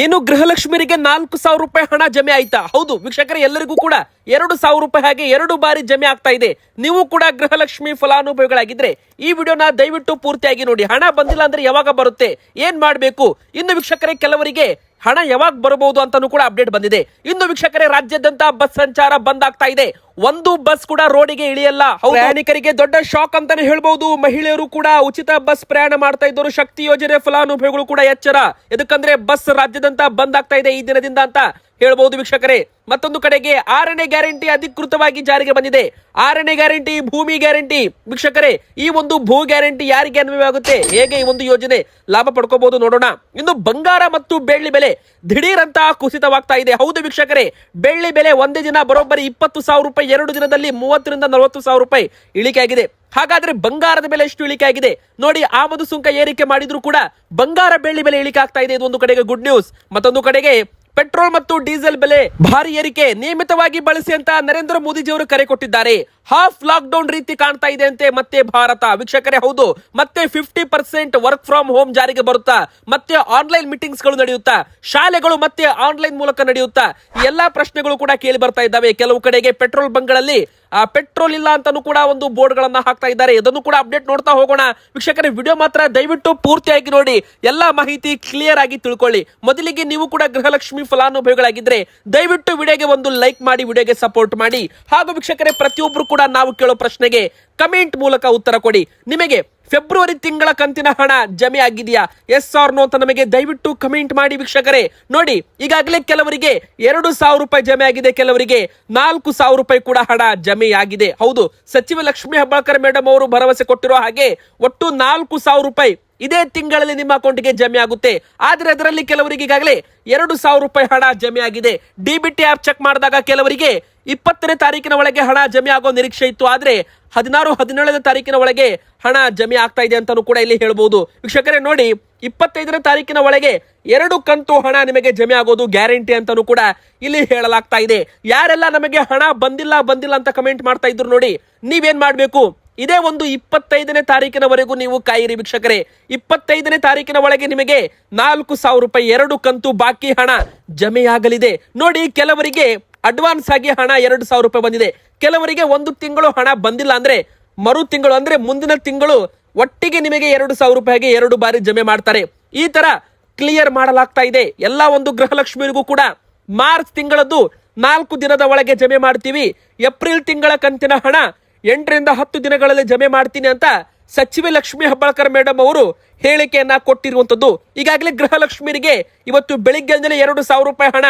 ಏನು ಗೃಹಲಕ್ಷ್ಮಿಯರಿಗೆ 4,000 ರೂಪಾಯಿ ಹಣ ಜಮೆ ಆಯ್ತಾ? ಹೌದು ವೀಕ್ಷಕರೇ, ಎಲ್ಲರಿಗೂ ಕೂಡ 2,000 ರೂಪಾಯಿ ಹಾಗೆ 2 ಬಾರಿ ಜಮೆ ಆಗ್ತಾ ಇದೆ. ನೀವು ಕೂಡ ಗೃಹಲಕ್ಷ್ಮಿ ಫಲಾನುಭವಿಗಳಾಗಿದ್ರೆ ಈ ವಿಡಿಯೋನ ದಯವಿಟ್ಟು ಪೂರ್ತಿಯಾಗಿ ನೋಡಿ. ಹಣ ಬಂದಿಲ್ಲ ಅಂದ್ರೆ ಯಾವಾಗ ಬರುತ್ತೆ, ಏನ್ ಮಾಡ್ಬೇಕು, ಇನ್ನು ವೀಕ್ಷಕರೇ ಕೆಲವರಿಗೆ ಹಣ ಯಾವಾಗ ಬರಬಹುದು ಅಂತಾನೂ ಕೂಡ ಅಪ್ಡೇಟ್ ಬಂದಿದೆ. ಇನ್ನು ವೀಕ್ಷಕರೇ ರಾಜ್ಯಾದ್ಯಂತ ಬಸ್ ಸಂಚಾರ ಬಂದ್ ಆಗ್ತಾ ಇದೆ. ಒಂದು ಬಸ್ ಕೂಡ ರೋಡಿಗೆ ಇಳಿಯಲ್ಲ. ಪ್ರಯಾಣಿಕರಿಗೆ ದೊಡ್ಡ ಶಾಕ್ ಅಂತಾನೆ ಹೇಳ್ಬಹುದು. ಮಹಿಳೆಯರು ಕೂಡ ಉಚಿತ ಬಸ್ ಪ್ರಯಾಣ ಮಾಡ್ತಾ ಇದ್ದರು. ಶಕ್ತಿ ಯೋಜನೆ ಫಲಾನುಭವಿಗಳು ಕೂಡ ಎಚ್ಚರ. ಎದಕ್ಕಂದ್ರೆ ಬಸ್ ರಾಜ್ಯಾದ್ಯಂತ ಬಂದ್ ಆಗ್ತಾ ಇದೆ ಈ ದಿನದಿಂದ ಅಂತ ಹೇಳ್ಬಹುದು ವೀಕ್ಷಕರೇ. ಮತ್ತೊಂದು ಕಡೆಗೆ 6ನೇ ಗ್ಯಾರಂಟಿ ಅಧಿಕೃತವಾಗಿ ಜಾರಿಗೆ ಬಂದಿದೆ. 6ನೇ ಗ್ಯಾರಂಟಿ ಭೂಮಿ ಗ್ಯಾರಂಟಿ. ವೀಕ್ಷಕರೇ, ಈ ಒಂದು ಭೂ ಗ್ಯಾರಂಟಿ ಯಾರಿಗೆ ಅನ್ವಯವಾಗುತ್ತೆ, ಹೇಗೆ ಈ ಒಂದು ಯೋಜನೆ ಲಾಭ ಪಡ್ಕೋಬಹುದು ನೋಡೋಣ. ಇನ್ನು ಬಂಗಾರ ಮತ್ತು ಬೆಳ್ಳಿ ಬೆಲೆ ದಿಢೀರ್ ಅಂತ ಕುಸಿತವಾಗ್ತಾ ಇದೆ. ಹೌದು ವೀಕ್ಷಕರೇ, ಬೆಳ್ಳಿ ಬೆಲೆ ಒಂದೇ ದಿನ ಬರೋಬ್ಬರಿ 20,000 ರೂಪಾಯಿ, 2 ದಿನದಲ್ಲಿ 30,000 ರಿಂದ 40,000 ರೂಪಾಯಿ ಇಳಿಕೆ ಆಗಿದೆ. ಹಾಗಾದ್ರೆ ಬಂಗಾರದ ಬೆಲೆ ಎಷ್ಟು ಇಳಿಕೆ ಆಗಿದೆ ನೋಡಿ. ಆಮದು ಸುಂಕ ಏರಿಕೆ ಮಾಡಿದ್ರು ಕೂಡ ಬಂಗಾರ ಬೆಳ್ಳಿ ಬೆಲೆ ಇಳಿಕೆ ಆಗ್ತಾ ಇದೆ. ಇದು ಒಂದು ಕಡೆಗೆ ಗುಡ್ ನ್ಯೂಸ್. ಮತ್ತೊಂದು ಕಡೆಗೆ ಪೆಟ್ರೋಲ್ ಮತ್ತು ಡೀಸೆಲ್ ಬೆಲೆ ಭಾರಿ ಏರಿಕೆ ನಿಯಮಿತವಾಗಿ ಬಳಸಿ ಅಂತ ನರೇಂದ್ರ ಮೋದಿಜಿಯವರು ಕರೆ ಕೊಟ್ಟಿದ್ದಾರೆ. ಹಾಫ್ ಲಾಕ್ ಡೌನ್ ರೀತಿ ಕಾಣ್ತಾ ಇದೆ ಅಂತೆ ಮತ್ತೆ ಭಾರತ. ವೀಕ್ಷಕರೇ ಹೌದು, ಮತ್ತೆ 50% ವರ್ಕ್ ಫ್ರಮ್ ಹೋಮ್ ಜಾರಿಗೆ ಬರುತ್ತಾ, ಮತ್ತೆ ಆನ್ಲೈನ್ ಮೀಟಿಂಗ್ಸ್ ಗಳು ನಡೆಯುತ್ತಾ, ಶಾಲೆಗಳು ಮತ್ತೆ ಆನ್ಲೈನ್ ಮೂಲಕ ನಡೆಯುತ್ತಾ, ಈ ಎಲ್ಲಾ ಪ್ರಶ್ನೆಗಳು ಕೂಡ ಕೇಳಿ ಬರ್ತಾ ಇದ್ದಾವೆ. ಕೆಲವು ಕಡೆಗೆ ಪೆಟ್ರೋಲ್ ಬಂಕ್ಗಳಲ್ಲಿ ಪೆಟ್ರೋಲ್ ಇಲ್ಲ ಅಂತಾನು ಕೂಡ ಒಂದು ಬೋರ್ಡ್ ಗಳನ್ನ ಹಾಕ್ತಾ ಇದ್ದಾರೆ. ಇದನ್ನು ಕೂಡ ಅಪ್ಡೇಟ್ ನೋಡ್ತಾ ಹೋಗೋಣ. ವೀಕ್ಷಕರೇ ವಿಡಿಯೋ ಮಾತ್ರ ದಯವಿಟ್ಟು ಪೂರ್ತಿಯಾಗಿ ನೋಡಿ, ಎಲ್ಲಾ ಮಾಹಿತಿ ಕ್ಲಿಯರ್ ಆಗಿ ತಿಳ್ಕೊಳ್ಳಿ. ಮೊದಲಿಗೆ ನೀವು ಕೂಡ ಗೃಹಲಕ್ಷ್ಮಿ ಫಲಾನುಭವಿಗಳಾಗಿದ್ರೆ ದಯವಿಟ್ಟು ವಿಡಿಯೋಗೆ ಒಂದು ಲೈಕ್ ಮಾಡಿ, ವಿಡಿಯೋಗೆ ಸಪೋರ್ಟ್ ಮಾಡಿ. ಹಾಗೂ ವೀಕ್ಷಕರೇ ಪ್ರತಿಯೊಬ್ಬರು ಕೂಡ ನಾವು ಕೇಳೋ ಪ್ರಶ್ನೆಗೆ ಕಮೆಂಟ್ ಮೂಲಕ ಉತ್ತರ ಕೊಡಿ. ನಿಮಗೆ ಫೆಬ್ರವರಿ ತಿಂಗಳ ಕಂತಿನ ಹಣ ಜಮೆ ಆಗಿದೆಯಾ, ಎಸ್ ಆರ್ ನೋ ಅಂತ ನಮಗೆ ದಯವಿಟ್ಟು ಕಮೆಂಟ್ ಮಾಡಿ. ವೀಕ್ಷಕರೇ ನೋಡಿ, ಈಗಾಗಲೇ ಕೆಲವರಿಗೆ 2,000 ರೂಪಾಯಿ ಜಮೆ ಆಗಿದೆ, ಕೆಲವರಿಗೆ 4,000 ರೂಪಾಯಿ ಕೂಡ ಹಣ ಜಮೆ ಆಗಿದೆ. ಹೌದು, ಸಚಿವ ಲಕ್ಷ್ಮೀ ಹೆಬ್ಬಾಳ್ಕರ್ ಮೇಡಮ್ ಅವರು ಭರವಸೆ ಕೊಟ್ಟಿರೋ ಹಾಗೆ ಒಟ್ಟು 4,000 ರೂಪಾಯಿ ಇದೇ ತಿಂಗಳಲ್ಲಿ ನಿಮ್ಮ ಅಕೌಂಟ್ಗೆ ಜಮೆ ಆಗುತ್ತೆ. ಆದ್ರೆ ಅದರಲ್ಲಿ ಕೆಲವರಿಗೆ ಈಗಾಗಲೇ 2,000 ರೂಪಾಯಿ ಹಣ ಜಮೆ ಆಗಿದೆ. ಡಿಬಿಟಿ ಆಪ್ ಚೆಕ್ ಮಾಡಿದಾಗ ಕೆಲವರಿಗೆ 20ನೇ ತಾರೀಕಿನ ಒಳಗೆ ಹಣ ಜಮೆ ಆಗೋ ನಿರೀಕ್ಷೆ ಇತ್ತು. ಆದ್ರೆ 16, 17ನೇ ತಾರೀಕಿನ ಒಳಗೆ ಹಣ ಜಮೆ ಆಗ್ತಾ ಇದೆ ಅಂತಾನು ಕೂಡ ಇಲ್ಲಿ ಹೇಳ್ಬಹುದು. ವೀಕ್ಷಕರೇ ನೋಡಿ, 25ನೇ ತಾರೀಕಿನ ಒಳಗೆ 2 ಕಂತು ಹಣ ನಿಮಗೆ ಜಮೆ ಆಗೋದು ಗ್ಯಾರಂಟಿ ಅಂತಾನು ಕೂಡ ಇಲ್ಲಿ ಹೇಳಲಾಗ್ತಾ ಇದೆ. ಯಾರೆಲ್ಲ ನಮಗೆ ಹಣ ಬಂದಿಲ್ಲ ಅಂತ ಕಮೆಂಟ್ ಮಾಡ್ತಾ ಇದ್ರು ನೋಡಿ, ನೀವೇನ್ ಮಾಡ್ಬೇಕು, ಇದೇ ಒಂದು 25ನೇ ತಾರೀಕಿನವರೆಗೂ ನೀವು ಕಾಯಿರಿ ವೀಕ್ಷಕರೇ. 25ನೇ ತಾರೀಕಿನ ಒಳಗೆ ನಿಮಗೆ 4,000 ರೂಪಾಯಿ 2 ಕಂತು ಬಾಕಿ ಹಣ ಜಮೆಯಾಗಲಿದೆ. ನೋಡಿ, ಕೆಲವರಿಗೆ ಅಡ್ವಾನ್ಸ್ ಆಗಿ ಹಣ 2,000 ರೂಪಾಯಿ ಬಂದಿದೆ, ಕೆಲವರಿಗೆ 1 ತಿಂಗಳು ಹಣ ಬಂದಿಲ್ಲ ಅಂದ್ರೆ ಮರು ತಿಂಗಳು ಅಂದ್ರೆ ಮುಂದಿನ ತಿಂಗಳು ಒಟ್ಟಿಗೆ ನಿಮಗೆ 2,000 ರೂಪಾಯಿಗೆ 2 ಬಾರಿ ಜಮೆ ಮಾಡ್ತಾರೆ. ಈ ತರ ಕ್ಲಿಯರ್ ಮಾಡಲಾಗ್ತಾ ಇದೆ. ಎಲ್ಲ ಒಂದು ಗೃಹಲಕ್ಷ್ಮಿಗೂ ಕೂಡ ಮಾರ್ಚ್ ತಿಂಗಳದ್ದು 4 ದಿನದ ಒಳಗೆ ಜಮೆ ಮಾಡ್ತೀವಿ, ಏಪ್ರಿಲ್ ತಿಂಗಳ ಕಂತಿನ ಹಣ 8 ರಿಂದ 10 ದಿನಗಳಲ್ಲಿ ಜಮೆ ಮಾಡ್ತೀನಿ ಅಂತ ಸಚಿವೆ ಲಕ್ಷ್ಮೀ ಹೆಬ್ಬಾಳ್ಕರ್ ಮೇಡಮ್ ಅವರು ಹೇಳಿಕೆಯನ್ನ ಕೊಟ್ಟಿರುವಂತದ್ದು. ಈಗಾಗಲೇ ಗೃಹಲಕ್ಷ್ಮಿಯರಿಗೆ ಇವತ್ತು ಬೆಳಿಗ್ಗೆಯಿಂದಲೇ 2,000 ರೂಪಾಯಿ ಹಣ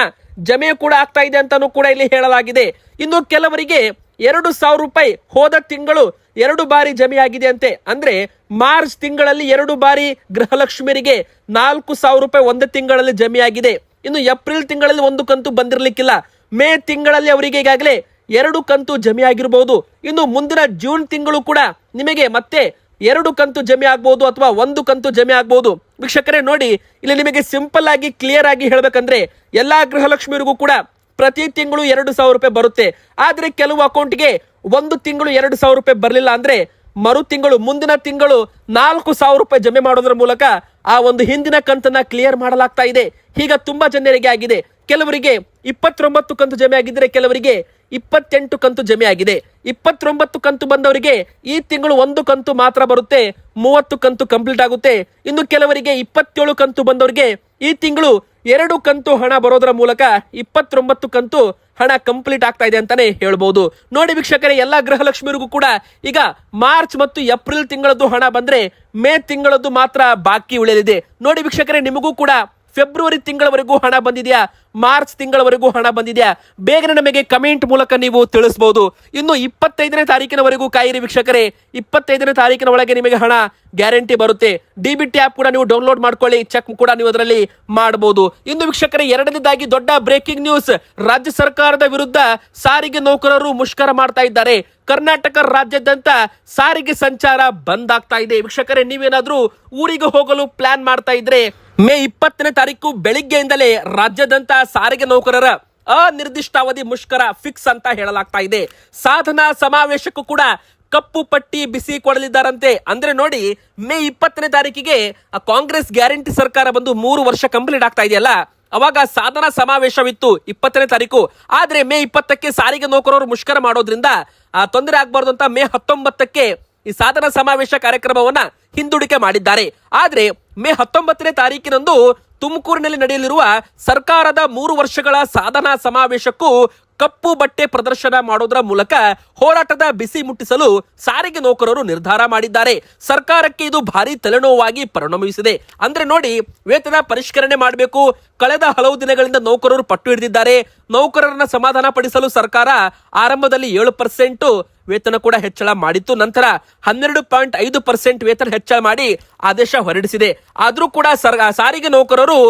ಜಮೆ ಕೂಡ ಆಗ್ತಾ ಇದೆ ಅಂತಾನು ಕೂಡ ಇಲ್ಲಿ ಹೇಳಲಾಗಿದೆ. ಇನ್ನು ಕೆಲವರಿಗೆ 2,000 ರೂಪಾಯಿ ಹೋದ ತಿಂಗಳು 2 ಬಾರಿ ಜಮೆ ಆಗಿದೆ ಅಂತೆ. ಅಂದ್ರೆ ಮಾರ್ಚ್ ತಿಂಗಳಲ್ಲಿ 2 ಬಾರಿ ಗೃಹಲಕ್ಷ್ಮಿಯರಿಗೆ 4,000 ರೂಪಾಯಿ ಒಂದು ತಿಂಗಳಲ್ಲಿ ಜಮೆ ಆಗಿದೆ. ಇನ್ನು ಏಪ್ರಿಲ್ ತಿಂಗಳಲ್ಲಿ 1 ಕಂತು ಬಂದಿರಲಿಕ್ಕಿಲ್ಲ. ಮೇ ತಿಂಗಳಲ್ಲಿ ಅವರಿಗೆ ಈಗಾಗಲೇ 2 ಕಂತು ಜಮೆ ಆಗಿರಬಹುದು. ಇನ್ನು ಮುಂದಿನ ಜೂನ್ ತಿಂಗಳು ಕೂಡ ನಿಮಗೆ ಮತ್ತೆ 2 ಕಂತು ಜಮೆ ಆಗ್ಬಹುದು ಅಥವಾ 1 ಕಂತು ಜಮೆ ಆಗ್ಬಹುದು. ವೀಕ್ಷಕರೇ ನೋಡಿ, ಇಲ್ಲಿ ನಿಮಗೆ ಸಿಂಪಲ್ ಆಗಿ ಕ್ಲಿಯರ್ ಆಗಿ ಹೇಳ್ಬೇಕಂದ್ರೆ ಎಲ್ಲಾ ಗೃಹಲಕ್ಷ್ಮಿಯರಿಗೂ ಕೂಡ ಪ್ರತಿ ತಿಂಗಳು 2,000 ರೂಪಾಯಿ ಬರುತ್ತೆ. ಆದ್ರೆ ಕೆಲವು ಅಕೌಂಟ್ಗೆ 1 ತಿಂಗಳು 2,000 ರೂಪಾಯಿ ಬರಲಿಲ್ಲ ಅಂದ್ರೆ ಮರು ತಿಂಗಳು ಮುಂದಿನ ತಿಂಗಳು 4,000 ರೂಪಾಯಿ ಜಮೆ ಮಾಡೋದ್ರ ಮೂಲಕ ಆ ಒಂದು ಹಿಂದಿನ ಕಂತನ್ನ ಕ್ಲಿಯರ್ ಮಾಡಲಾಗ್ತಾ ಇದೆ. ಈಗ ತುಂಬಾ ಜನರಿಗೆ ಆಗಿದೆ. ಕೆಲವರಿಗೆ 29 ಕಂತು ಜಮೆ ಆಗಿದ್ರೆ ಕೆಲವರಿಗೆ 28 ಕಂತು ಜಮೆ ಆಗಿದೆ. 29 ಕಂತು ಬಂದವರಿಗೆ ಈ ತಿಂಗಳು 1 ಕಂತು ಮಾತ್ರ ಬರುತ್ತೆ, 30 ಕಂತು ಕಂಪ್ಲೀಟ್ ಆಗುತ್ತೆ. ಇನ್ನು ಕೆಲವರಿಗೆ 27 ಕಂತು ಬಂದವರಿಗೆ ಈ ತಿಂಗಳು 2 ಕಂತು ಹಣ ಬರೋದರ ಮೂಲಕ 29 ಕಂತು ಹಣ ಕಂಪ್ಲೀಟ್ ಆಗ್ತಾ ಇದೆ ಅಂತಾನೆ ಹೇಳ್ಬಹುದು. ನೋಡಿ ವೀಕ್ಷಕರೇ, ಎಲ್ಲಾ ಗೃಹಲಕ್ಷ್ಮಿಯರಿಗೂ ಕೂಡ ಈಗ ಮಾರ್ಚ್ ಮತ್ತು ಏಪ್ರಿಲ್ ತಿಂಗಳದ್ದು ಹಣ ಬಂದ್ರೆ ಮೇ ತಿಂಗಳದ್ದು ಮಾತ್ರ ಬಾಕಿ ಉಳಿಯಲಿದೆ. ನೋಡಿ ವೀಕ್ಷಕರೇ, ನಿಮಗೂ ಕೂಡ ಫೆಬ್ರವರಿ ತಿಂಗಳವರೆಗೂ ಹಣ ಬಂದಿದೆಯಾ, ಮಾರ್ಚ್ ತಿಂಗಳವರೆಗೂ ಹಣ ಬಂದಿದೆಯಾ, ಬೇಗನೆ ನಮಗೆ ಕಮೆಂಟ್ ಮೂಲಕ ನೀವು ತಿಳಿಸಬಹುದು. ಇನ್ನು 25ನೇ ತಾರೀಕಿನವರೆಗೂ ಕಾಯಿರಿ ವೀಕ್ಷಕರೇ. 25ನೇ ತಾರೀಕಿನ ಒಳಗೆ ನಿಮಗೆ ಹಣ ಗ್ಯಾರಂಟಿ ಬರುತ್ತೆ. ಡಿಬಿಟಿ ಆಪ್ ಕೂಡ ನೀವು ಡೌನ್ಲೋಡ್ ಮಾಡ್ಕೊಳ್ಳಿ, ಚೆಕ್ ಕೂಡ ನೀವು ಅದರಲ್ಲಿ ಮಾಡಬಹುದು. ಇನ್ನು ವೀಕ್ಷಕರೇ, ಎರಡನೇದಾಗಿ ದೊಡ್ಡ ಬ್ರೇಕಿಂಗ್ ನ್ಯೂಸ್. ರಾಜ್ಯ ಸರ್ಕಾರದ ವಿರುದ್ಧ ಸಾರಿಗೆ ನೌಕರರು ಮುಷ್ಕರ ಮಾಡ್ತಾ ಇದ್ದಾರೆ. ಕರ್ನಾಟಕ ರಾಜ್ಯಾದ್ಯಂತ ಸಾರಿಗೆ ಸಂಚಾರ ಬಂದ್ ಆಗ್ತಾ ಇದೆ. ವೀಕ್ಷಕರೇ, ನೀವೇನಾದ್ರೂ ಊರಿಗೆ ಹೋಗಲು ಪ್ಲಾನ್ ಮಾಡ್ತಾ ಇದ್ರೆ ಮೇ 20ನೇ ತಾರೀಕು ಬೆಳಿಗ್ಗೆಯಿಂದಲೇ ರಾಜ್ಯಾದ್ಯಂತ ಸಾರಿಗೆ ನೌಕರರ ಅನಿರ್ದಿಷ್ಟಾವಧಿ ಮುಷ್ಕರ ಫಿಕ್ಸ್ ಅಂತ ಹೇಳಲಾಗ್ತಾ ಇದೆ. ಸಾಧನಾ ಸಮಾವೇಶಕ್ಕೂ ಕೂಡ ಕಪ್ಪು ಪಟ್ಟಿ ಬಿಸಿ ಕೊಡಲಿದ್ದಾರಂತೆ. ಅಂದ್ರೆ ನೋಡಿ, ಮೇ 20ನೇ ತಾರೀಕಿಗೆ ಕಾಂಗ್ರೆಸ್ ಗ್ಯಾರಂಟಿ ಸರ್ಕಾರ ಬಂದು 3 ವರ್ಷ ಕಂಪ್ಲೀಟ್ ಆಗ್ತಾ ಇದೆಯಲ್ಲ, ಅವಾಗ ಸಾಧನಾ ಸಮಾವೇಶವಿತ್ತು 20ನೇ ತಾರೀಕು. ಆದ್ರೆ ಮೇ 20ಕ್ಕೆ ಸಾರಿಗೆ ನೌಕರರು ಮುಷ್ಕರ ಮಾಡೋದ್ರಿಂದ ತೊಂದರೆ ಆಗ್ಬಾರ್ದು ಅಂತ ಮೇ 19ಕ್ಕೆ ಈ ಸಾಧನಾ ಸಮಾವೇಶ ಕಾರ್ಯಕ್ರಮವನ್ನ ಹಿಂದೂಡಿಕೆ ಮಾಡಿದ್ದಾರೆ. ಆದ್ರೆ ಮೇ 19ನೇ ತಾರೀಕಿನಂದು ತುಮಕೂರಿನಲ್ಲಿ ನಡೆಯಲಿರುವ ಸರ್ಕಾರದ 3 ವರ್ಷಗಳ ಸಾಧನಾ ಸಮಾವೇಶಕ್ಕೂ ಕಪ್ಪು ಬಟ್ಟೆ ಪ್ರದರ್ಶನ ಮಾಡೋದ್ರ ಮೂಲಕ ಹೋರಾಟದ ಬಿಸಿ ಮುಟ್ಟಿಸಲು ಸಾರಿಗೆ ನೌಕರರು ನಿರ್ಧಾರ ಮಾಡಿದ್ದಾರೆ. ಸರ್ಕಾರಕ್ಕೆ ಇದು ಭಾರಿ ತಲೆನೋವಾಗಿ ಪರಿಣಮಿಸಿದೆ. ಅಂದ್ರೆ ನೋಡಿ, ವೇತನ ಪರಿಷ್ಕರಣೆ ಮಾಡಬೇಕು. ಕಳೆದ ಹಲವು ದಿನಗಳಿಂದ ನೌಕರರು ಪಟ್ಟು ಹಿಡಿದಿದ್ದಾರೆ. ನೌಕರರನ್ನ ಸಮಾಧಾನ ಪಡಿಸಲು ಸರ್ಕಾರ ಆರಂಭದಲ್ಲಿ 7% ವೇತನ ಕೂಡ ಹೆಚ್ಚಳ ಮಾಡಿತ್ತು. ನಂತರ 12.5% ವೇತನ ಹೆಚ್ಚಳ ಮಾಡಿ ಆದೇಶ ಹೊರಡಿಸಿದೆ. ಆದ್ರೂ ಕೂಡ ಸಾರಿಗೆ ನೌಕರರು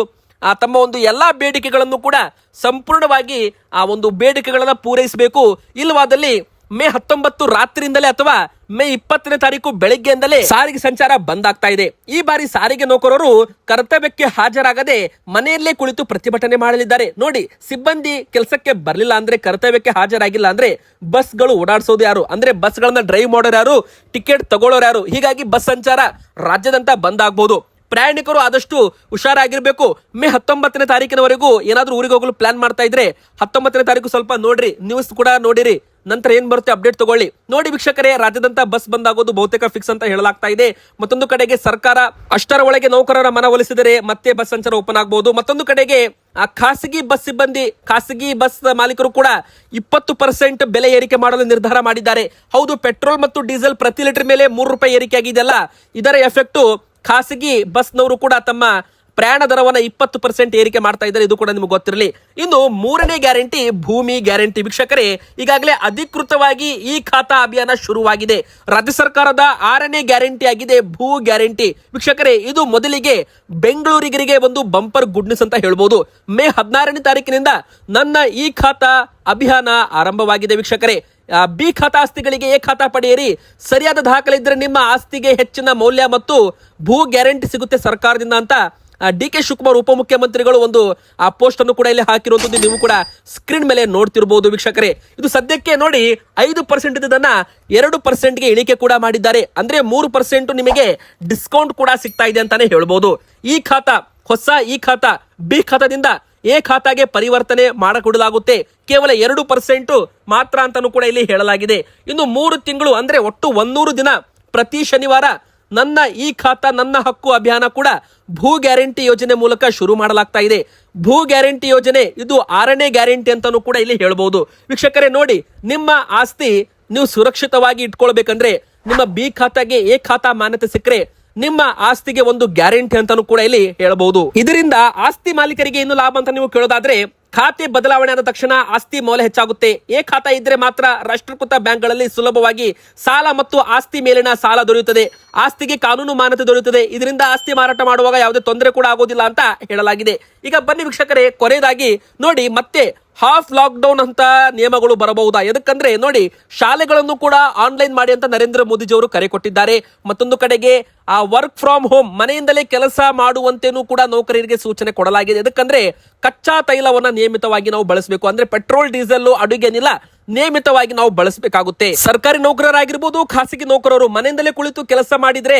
ತಮ್ಮ ಒಂದು ಎಲ್ಲಾ ಬೇಡಿಕೆಗಳನ್ನು ಕೂಡ ಸಂಪೂರ್ಣವಾಗಿ ಆ ಒಂದು ಬೇಡಿಕೆಗಳನ್ನ ಪೂರೈಸಬೇಕು. ಇಲ್ಲವಾದಲ್ಲಿ ಮೇ 19 ರಾತ್ರಿಯಿಂದಲೇ ಅಥವಾ ಮೇ 20ನೇ ತಾರೀಕು ಬೆಳಗ್ಗೆಯಿಂದಲೇ ಸಾರಿಗೆ ಸಂಚಾರ ಬಂದ್ ಆಗ್ತಾ ಇದೆ. ಈ ಬಾರಿ ಸಾರಿಗೆ ನೌಕರರು ಕರ್ತವ್ಯಕ್ಕೆ ಹಾಜರಾಗದೆ ಮನೆಯಲ್ಲೇ ಕುಳಿತು ಪ್ರತಿಭಟನೆ ಮಾಡಲಿದ್ದಾರೆ. ನೋಡಿ, ಸಿಬ್ಬಂದಿ ಕೆಲಸಕ್ಕೆ ಬರಲಿಲ್ಲ ಅಂದ್ರೆ, ಕರ್ತವ್ಯಕ್ಕೆ ಹಾಜರಾಗಿಲ್ಲ ಅಂದ್ರೆ ಬಸ್ಗಳು ಓಡಾಡಿಸೋದು ಯಾರು, ಅಂದ್ರೆ ಬಸ್ಗಳನ್ನ ಡ್ರೈವ್ ಮಾಡೋರು ಯಾರು, ಟಿಕೆಟ್ ತಗೊಳ್ಳೋರು ಯಾರು? ಹೀಗಾಗಿ ಬಸ್ ಸಂಚಾರ ರಾಜ್ಯದಂತ ಬಂದ್ ಆಗ್ಬಹುದು. ಪ್ರಯಾಣಿಕರು ಆದಷ್ಟು ಹುಷಾರಾಗಿರ್ಬೇಕು. ಮೇ 19ನೇ ತಾರೀಕಿನವರೆಗೂ ಏನಾದ್ರೂ ಊರಿಗೆ ಹೋಗಲು ಪ್ಲಾನ್ ಮಾಡ್ತಾ ಇದ್ರೆ 19ನೇ ತಾರೀಕು ಸ್ವಲ್ಪ ನೋಡ್ರಿ, ನ್ಯೂಸ್ ಕೂಡ ನೋಡಿರಿ, ನಂತರ ಏನ್ ಬರುತ್ತೆ ಅಪ್ಡೇಟ್ ತಗೊಳ್ಳಿ. ನೋಡಿ ವೀಕ್ಷಕರೇ, ರಾಜ್ಯದಂತ ಬಸ್ ಬಂದ್ ಆಗೋದು ಬಹುತೇಕ ಫಿಕ್ಸ್ ಅಂತ ಹೇಳಲಾಗ್ತಾ ಇದೆ. ಮತ್ತೊಂದು ಕಡೆಗೆ ಸರ್ಕಾರ ಅಷ್ಟರ ಒಳಗೆ ನೌಕರರ ಮನವೊಲಿಸಿದರೆ ಮತ್ತೆ ಬಸ್ ಸಂಚಾರ ಓಪನ್ ಆಗಬಹುದು. ಮತ್ತೊಂದು ಕಡೆಗೆ ಖಾಸಗಿ ಬಸ್ ಸಿಬ್ಬಂದಿ, ಖಾಸಗಿ ಬಸ್ ಮಾಲೀಕರು ಕೂಡ 20% ಬೆಲೆ ಏರಿಕೆ ಮಾಡಲು ನಿರ್ಧಾರ ಮಾಡಿದ್ದಾರೆ. ಹೌದು, ಪೆಟ್ರೋಲ್ ಮತ್ತು ಡೀಸೆಲ್ ಪ್ರತಿ ಲೀಟರ್ ಮೇಲೆ ₹3 ಏರಿಕೆ ಆಗಿದೆಯಲ್ಲ, ಇದರ ಎಫೆಕ್ಟ್ ಖಾಸಗಿ ಬಸ್ನವರು ಕೂಡ ತಮ್ಮ ಪ್ರಯಾಣ ದರವನ್ನ 20% ಏರಿಕೆ ಮಾಡ್ತಾ ಇದ್ದಾರೆ. ಇದು ಕೂಡ ನಿಮ್ಗೆ ಗೊತ್ತಿರಲಿ. ಇನ್ನು 3ನೇ ಗ್ಯಾರಂಟಿ ಭೂಮಿ ಗ್ಯಾರಂಟಿ. ವೀಕ್ಷಕರೇ, ಈಗಾಗಲೇ ಅಧಿಕೃತವಾಗಿ ಈ ಖಾತಾ ಅಭಿಯಾನ ಶುರುವಾಗಿದೆ. ರಾಜ್ಯ ಸರ್ಕಾರದ 6ನೇ ಗ್ಯಾರಂಟಿ ಆಗಿದೆ ಭೂ ಗ್ಯಾರಂಟಿ. ವೀಕ್ಷಕರೇ, ಇದು ಮೊದಲಿಗೆ ಬೆಂಗಳೂರಿಗರಿಗೆ ಒಂದು ಬಂಪರ್ ಗುಡ್ ನ್ಯೂಸ್ ಅಂತ ಹೇಳ್ಬೋದು. ಮೇ 16ನೇ ತಾರೀಕಿನಿಂದ ನನ್ನ ಈ ಖಾತಾ ಅಭಿಯಾನ ಆರಂಭವಾಗಿದೆ. ವೀಕ್ಷಕರೇ, ಬಿ ಖಾತಾ ಆಸ್ತಿಗಳಿಗೆ ಎ ಖಾತಾ ಪಡೆಯಿರಿ. ಸರಿಯಾದ ದಾಖಲೆ ಇದ್ರೆ ನಿಮ್ಮ ಆಸ್ತಿಗೆ ಹೆಚ್ಚಿನ ಮೌಲ್ಯ ಮತ್ತು ಭೂ ಗ್ಯಾರಂಟಿ ಸಿಗುತ್ತೆ ಸರ್ಕಾರದಿಂದ ಅಂತ ಡಿ.ಕೆ. ಶಿವಕುಮಾರ್ ಉಪಮುಖ್ಯಮಂತ್ರಿಗಳು ಒಂದು ಪೋಸ್ಟ್ ಅನ್ನು ಕೂಡ ಇಲ್ಲಿ ಹಾಕಿರುವಂತದ್ದು ನೀವು ಕೂಡ ಸ್ಕ್ರೀನ್ ಮೇಲೆ ನೋಡ್ತಿರಬಹುದು. ವೀಕ್ಷಕರೇ, ಇದು ಸದ್ಯಕ್ಕೆ ನೋಡಿ 5% ಇದನ್ನ 2%ಗೆ ಇಳಿಕೆ ಕೂಡ ಮಾಡಿದ್ದಾರೆ. ಅಂದ್ರೆ 3% ನಿಮಗೆ ಡಿಸ್ಕೌಂಟ್ ಕೂಡ ಸಿಗ್ತಾ ಇದೆ ಅಂತಾನೆ ಹೇಳ್ಬೋದು. ಈ ಖಾತಾ, ಹೊಸ ಈ ಖಾತಾ ಬಿ ಖಾತಾದಿಂದ ಎ ಖಾತಾಗೆ ಪರಿವರ್ತನೆ ಮಾಡಿಕೊಡಲಾಗುತ್ತೆ. ಕೇವಲ 2% ಮಾತ್ರ ಅಂತಾನೂ ಕೂಡ ಇಲ್ಲಿ ಹೇಳಲಾಗಿದೆ. ಇನ್ನು 3 ತಿಂಗಳು ಅಂದ್ರೆ ಒಟ್ಟು 100 ದಿನ ಪ್ರತಿ ಶನಿವಾರ ನನ್ನ ಈ ಖಾತಾ ನನ್ನ ಹಕ್ಕು ಅಭಿಯಾನ ಕೂಡ ಭೂ ಗ್ಯಾರಂಟಿ ಯೋಜನೆ ಮೂಲಕ ಶುರು ಮಾಡಲಾಗ್ತಾ ಇದೆ. ಭೂ ಗ್ಯಾರಂಟಿ ಯೋಜನೆ ಇದು 6ನೇ ಗ್ಯಾರಂಟಿ ಅಂತಾನೂ ಕೂಡ ಇಲ್ಲಿ ಹೇಳ್ಬಹುದು. ವೀಕ್ಷಕರೇ ನೋಡಿ, ನಿಮ್ಮ ಆಸ್ತಿ ನೀವು ಸುರಕ್ಷಿತವಾಗಿ ಇಟ್ಕೊಳ್ಬೇಕಂದ್ರೆ ನಿಮ್ಮ ಬಿ ಖಾತಾಗೆ ಎ ಖಾತಾ ಮಾನ್ಯತೆ ಸಿಕ್ಕರೆ ನಿಮ್ಮ ಆಸ್ತಿಗೆ ಒಂದು ಗ್ಯಾರಂಟಿ ಅಂತಾನೂ ಕೂಡ ಇಲ್ಲಿ ಹೇಳಬಹುದು. ಇದರಿಂದ ಆಸ್ತಿ ಮಾಲೀಕರಿಗೆ ಏನು ಲಾಭ ಅಂತ ನೀವು ಕೇಳೋದಾದ್ರೆ, ಖಾತೆ ಬದಲಾವಣೆ ಆದ ತಕ್ಷಣ ಆಸ್ತಿ ಮೌಲ್ಯ ಹೆಚ್ಚಾಗುತ್ತೆ. ಎ ಖಾತಾ ಇದ್ರೆ ಮಾತ್ರ ರಾಷ್ಟ್ರೀಕೃತ ಬ್ಯಾಂಕ್ಗಳಲ್ಲಿ ಸುಲಭವಾಗಿ ಸಾಲ ಮತ್ತು ಆಸ್ತಿ ಮೇಲಿನ ಸಾಲ ದೊರೆಯುತ್ತದೆ. ಆಸ್ತಿಗೆ ಕಾನೂನು ಮಾನ್ಯತೆ ದೊರೆಯುತ್ತದೆ. ಇದರಿಂದ ಆಸ್ತಿ ಮಾರಾಟ ಮಾಡುವಾಗ ಯಾವುದೇ ತೊಂದರೆ ಕೂಡ ಆಗೋದಿಲ್ಲ ಅಂತ ಹೇಳಲಾಗಿದೆ. ಈಗ ಬನ್ನಿ ವೀಕ್ಷಕರೇ, ಕೊನೆಯದಾಗಿ ನೋಡಿ, ಮತ್ತೆ ಹಾಫ್ ಲಾಕ್ಡೌನ್ ಅಂತ ನಿಯಮಗಳು ಬರಬಹುದಾ? ಎದಕ್ಕಂದ್ರೆ ನೋಡಿ, ಶಾಲೆಗಳನ್ನು ಕೂಡ ಆನ್ಲೈನ್ ಮಾಡಿ ಅಂತ ನರೇಂದ್ರ ಮೋದಿಜಿ ಅವರು ಕರೆ ಕೊಟ್ಟಿದ್ದಾರೆ. ಮತ್ತೊಂದು ಕಡೆಗೆ ವರ್ಕ್ ಫ್ರಮ್ ಹೋಮ್, ಮನೆಯಿಂದಲೇ ಕೆಲಸ ಮಾಡುವಂತೆನೂ ಕೂಡ ನೌಕರರಿಗೆ ಸೂಚನೆ ಕೊಡಲಾಗಿದೆ. ಎದಕ್ಕಂದ್ರೆ ಕಚ್ಚಾ ತೈಲವನ್ನ ನಿಯಮಿತವಾಗಿ ನಾವು ಬಳಸಬೇಕು. ಅಂದ್ರೆ ಪೆಟ್ರೋಲ್, ಡೀಸೆಲ್, ಅಡುಗೆ ಅನಿಲ ನಿಯಮಿತವಾಗಿ ನಾವು ಬಳಸಬೇಕಾಗುತ್ತೆ. ಸರ್ಕಾರಿ ನೌಕರರಾಗಿರ್ಬೋದು, ಖಾಸಗಿ ನೌಕರರು ಮನೆಯಿಂದಲೇ ಕುಳಿತು ಕೆಲಸ ಮಾಡಿದ್ರೆ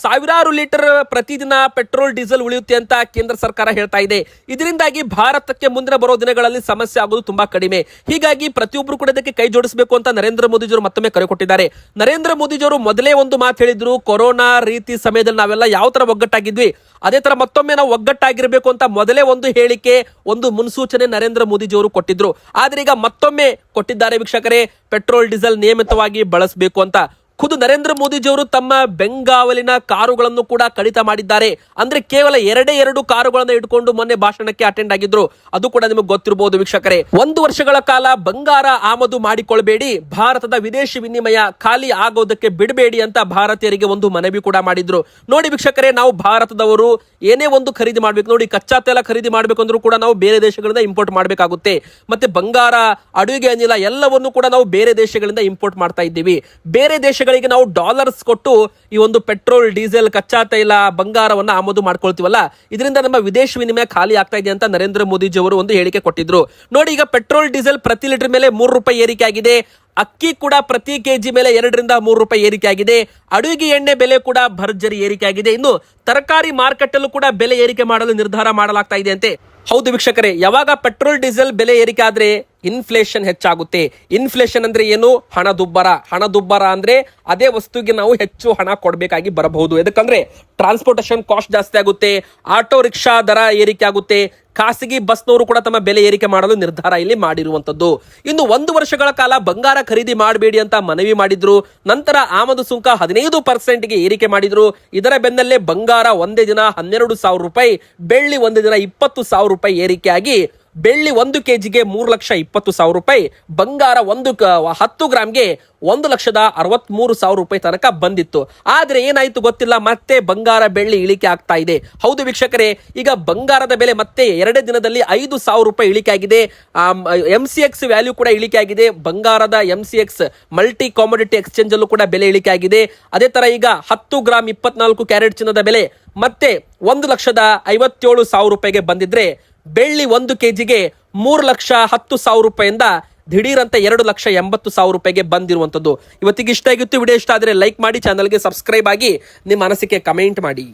ಸಾವಿರಾರು ಲೀಟರ್ ಪ್ರತಿದಿನ ಪೆಟ್ರೋಲ್, ಡೀಸೆಲ್ ಉಳಿಯುತ್ತೆ ಅಂತ ಕೇಂದ್ರ ಸರ್ಕಾರ ಹೇಳ್ತಾ ಇದೆ. ಇದರಿಂದಾಗಿ ಭಾರತಕ್ಕೆ ಮುಂದಿನ ಬರೋ ದಿನಗಳಲ್ಲಿ ಸಮಸ್ಯೆ ಆಗೋದು ತುಂಬಾ ಕಡಿಮೆ. ಹೀಗಾಗಿ ಪ್ರತಿಯೊಬ್ಬರು ಕೂಡ ಇದಕ್ಕೆ ಕೈ ಜೋಡಿಸಬೇಕು ಅಂತ ನರೇಂದ್ರ ಮೋದಿಜಿಯವರು ಮತ್ತೊಮ್ಮೆ ಕರೆ ಕೊಟ್ಟಿದ್ದಾರೆ. ನರೇಂದ್ರ ಮೋದಿಜಿಯವರು ಮೊದಲೇ ಒಂದು ಮಾತು ಹೇಳಿದ್ರು, ಕೊರೋನಾ ರೀತಿ ಸಮಯದಲ್ಲಿ ನಾವೆಲ್ಲ ಯಾವ ತರ ಒಗ್ಗಟ್ಟಾಗಿದ್ವಿ ಅದೇ ತರ ಮತ್ತೊಮ್ಮೆ ನಾವು ಒಗ್ಗಟ್ಟಾಗಿರ್ಬೇಕು ಅಂತ ಮೊದಲೇ ಒಂದು ಹೇಳಿಕೆ, ಒಂದು ಮುನ್ಸೂಚನೆ ನರೇಂದ್ರ ಮೋದಿಜಿಯವರು ಕೊಟ್ಟಿದ್ರು. ಆದ್ರೆ ಈಗ ಮತ್ತೊಮ್ಮೆ ಕೊಟ್ಟಿದ್ದಾರೆ ವೀಕ್ಷಕರೇ, ಪೆಟ್ರೋಲ್, ಡೀಸೆಲ್ ನಿಯಮಿತವಾಗಿ ಬಳಸಬೇಕು ಅಂತ. ಖುದ್ದು ನರೇಂದ್ರ ಮೋದಿಜಿಯವರು ತಮ್ಮ ಬೆಂಗಾವಲಿನ ಕಾರುಗಳನ್ನು ಕೂಡ ಕಡಿತ ಮಾಡಿದ್ದಾರೆ. ಅಂದ್ರೆ ಕೇವಲ 2 ಕಾರುಗಳನ್ನು ಇಟ್ಕೊಂಡು ಮೊನ್ನೆ ಭಾಷಣಕ್ಕೆ ಅಟೆಂಡ್ ಆಗಿದ್ರು. ಅದು ಕೂಡ ನಿಮಗೆ ಗೊತ್ತಿರಬಹುದು ವೀಕ್ಷಕರೇ. 1 ವರ್ಷಗಳ ಕಾಲ ಬಂಗಾರ ಆಮದು ಮಾಡಿಕೊಳ್ಬೇಡಿ, ಭಾರತದ ವಿದೇಶಿ ವಿನಿಮಯ ಖಾಲಿ ಆಗೋದಕ್ಕೆ ಬಿಡಬೇಡಿ ಅಂತ ಭಾರತೀಯರಿಗೆ ಒಂದು ಮನವಿ ಕೂಡ ಮಾಡಿದ್ರು. ನೋಡಿ ವೀಕ್ಷಕರೇ, ನಾವು ಭಾರತದವರು ಏನೇ ಒಂದು ಖರೀದಿ ಮಾಡ್ಬೇಕು, ನೋಡಿ ಕಚ್ಚಾ ತೈಲ ಖರೀದಿ ಮಾಡ್ಬೇಕು ಅಂದ್ರೂ ಕೂಡ ನಾವು ಬೇರೆ ದೇಶಗಳಿಂದ ಇಂಪೋರ್ಟ್ ಮಾಡಬೇಕಾಗುತ್ತೆ. ಮತ್ತೆ ಬಂಗಾರ, ಅಡುಗೆ ಅನಿಲ ಎಲ್ಲವನ್ನು ಕೂಡ ನಾವು ಬೇರೆ ದೇಶಗಳಿಂದ ಇಂಪೋರ್ಟ್ ಮಾಡ್ತಾ ಇದ್ದೀವಿ. ಬೇರೆ ದೇಶಗಳಿಗೆ ನಾವು ಡಾಲರ್ಸ್ ಕೊಟ್ಟು ಈ ಒಂದು ಪೆಟ್ರೋಲ್, ಡೀಸೆಲ್, ಕಚ್ಚಾ ತೈಲ, ಬಂಗಾರವನ್ನ ಆಮದು ಮಾಡ್ಕೊಳ್ತೀವಲ್ಲ, ಇದರಿಂದ ನಮ್ಮ ವಿದೇಶ ವಿನಿಮಯ ಖಾಲಿ ಆಗ್ತಾ ಇದೆ ಅಂತ ನರೇಂದ್ರ ಮೋದಿಜಿ ಅವರು ಒಂದು ಹೇಳಿಕೆ ಕೊಟ್ಟಿದ್ರು. ನೋಡಿ, ಈಗ ಪೆಟ್ರೋಲ್, ಡೀಸೆಲ್ ಪ್ರತಿ ಲೀಟರ್ ಮೇಲೆ ₹3 ಏರಿಕೆ ಆಗಿದೆ. ಅಕ್ಕಿ ಕೂಡ ಪ್ರತಿ ಕೆಜಿ ಮೇಲೆ ₹2 ಏರಿಕೆ ಆಗಿದೆ. ಅಡುಗೆ ಎಣ್ಣೆ ಬೆಲೆ ಕೂಡ ಭರ್ಜರಿ ಏರಿಕೆ ಆಗಿದೆ. ಇನ್ನು ತರಕಾರಿ ಮಾರ್ಕೆಟ್ ಅಲ್ಲೂ ಕೂಡ ಬೆಲೆ ಏರಿಕೆ ಮಾಡಲು ನಿರ್ಧಾರ ಮಾಡಲಾಗ್ತಾ ಇದೆ ಅಂತೆ. ಹೌದು ವೀಕ್ಷಕರೇ, ಯಾವಾಗ ಪೆಟ್ರೋಲ್ ಡೀಸೆಲ್ ಬೆಲೆ ಏರಿಕೆ ಆದ್ರೆ ಇನ್ಫ್ಲೇಷನ್ ಹೆಚ್ಚಾಗುತ್ತೆ. ಇನ್ಫ್ಲೇಷನ್ ಅಂದ್ರೆ ಏನು? ಹಣದುಬ್ಬರ ಅಂದ್ರೆ ಅದೇ ವಸ್ತುಗೆ ನಾವು ಹೆಚ್ಚು ಹಣ ಕೊಡಬೇಕಾಗಿ ಬರಬಹುದು. ಯಾಕಂದ್ರೆ ಟ್ರಾನ್ಸ್ಪೋರ್ಟೇಷನ್ ಕಾಸ್ಟ್ ಜಾಸ್ತಿ ಆಗುತ್ತೆ, ಆಟೋ ರಿಕ್ಷಾ ದರ ಏರಿಕೆ ಆಗುತ್ತೆ, ಖಾಸಗಿ ಬಸ್ನವರು ಕೂಡ ತಮ್ಮ ಬೆಲೆ ಏರಿಕೆ ಮಾಡಲು ನಿರ್ಧಾರ ಇಲ್ಲಿ ಮಾಡಿರುವಂತದ್ದು. ಇನ್ನು 1 ವರ್ಷಗಳ ಕಾಲ ಬಂಗಾರ ಖರೀದಿ ಮಾಡಬೇಡಿ ಅಂತ ಮನವಿ ಮಾಡಿದ್ರು. ನಂತರ ಆಮದು ಸುಂಕ 15% ಏರಿಕೆ ಮಾಡಿದ್ರು. ಇದರ ಬೆನ್ನಲ್ಲೇ ಬಂಗಾರ ಒಂದೇ ದಿನ 12,000 ರೂಪಾಯಿ, ಬೆಳ್ಳಿ ಒಂದೇ ದಿನ 20,000 ರೂಪಾಯಿ ಏರಿಕೆಯಾಗಿ ಬೆಳ್ಳಿ 1 ಕೆಜಿಗೆ 3,20,000 ರೂಪಾಯಿ, ಬಂಗಾರ 10 ಗ್ರಾಮ್ಗೆ 1,63,000 ರೂಪಾಯಿ ತನಕ ಬಂದಿತ್ತು. ಆದ್ರೆ ಏನಾಯ್ತು ಗೊತ್ತಿಲ್ಲ, ಮತ್ತೆ ಬಂಗಾರ ಬೆಳ್ಳಿ ಇಳಿಕೆ ಆಗ್ತಾ ಇದೆ. ಹೌದು ವೀಕ್ಷಕರೇ, ಈಗ ಬಂಗಾರದ ಬೆಲೆ ಮತ್ತೆ 2 ದಿನದಲ್ಲಿ 5,000 ರೂಪಾಯಿ ಇಳಿಕೆ ಆಗಿದೆ. MCX ವ್ಯಾಲ್ಯೂ ಕೂಡ ಇಳಿಕೆ ಆಗಿದೆ. ಬಂಗಾರದ MCX ಮಲ್ಟಿ ಕಾಮೋಡಿಟಿ ಎಕ್ಸ್ಚೇಂಜ್ ಅಲ್ಲೂ ಕೂಡ ಬೆಲೆ ಇಳಿಕೆ ಆಗಿದೆ. ಅದೇ ತರ ಈಗ 10 ಗ್ರಾಮ್ 24 ಕ್ಯಾರೆಟ್ ಚಿನ್ನದ ಬೆಲೆ ಮತ್ತೆ 1,57,000 ರೂಪಾಯಿಗೆ ಬಂದಿದ್ರೆ, ಬೆಳ್ಳಿ 1 ಕೆಜಿಗೆ 3,10,000 ರೂಪಾಯಿಂದ ದಿಢೀರ್ ಅಂತ 2,80,000 ರೂಪಾಯಿಗೆ ಬಂದಿರುವಂತದ್ದು. ಇವತ್ತಿಗೆ ಇಷ್ಟ ಆಗಿತ್ತು. ವಿಡಿಯೋ ಇಷ್ಟ ಆದ್ರೆ ಲೈಕ್ ಮಾಡಿ, ಚಾನಲ್ಗೆ ಸಬ್ಸ್ಕ್ರೈಬ್ ಆಗಿ ನಿಮ್ಮ ಅನಿಸಿಕೆ ಕಮೆಂಟ್ ಮಾಡಿ.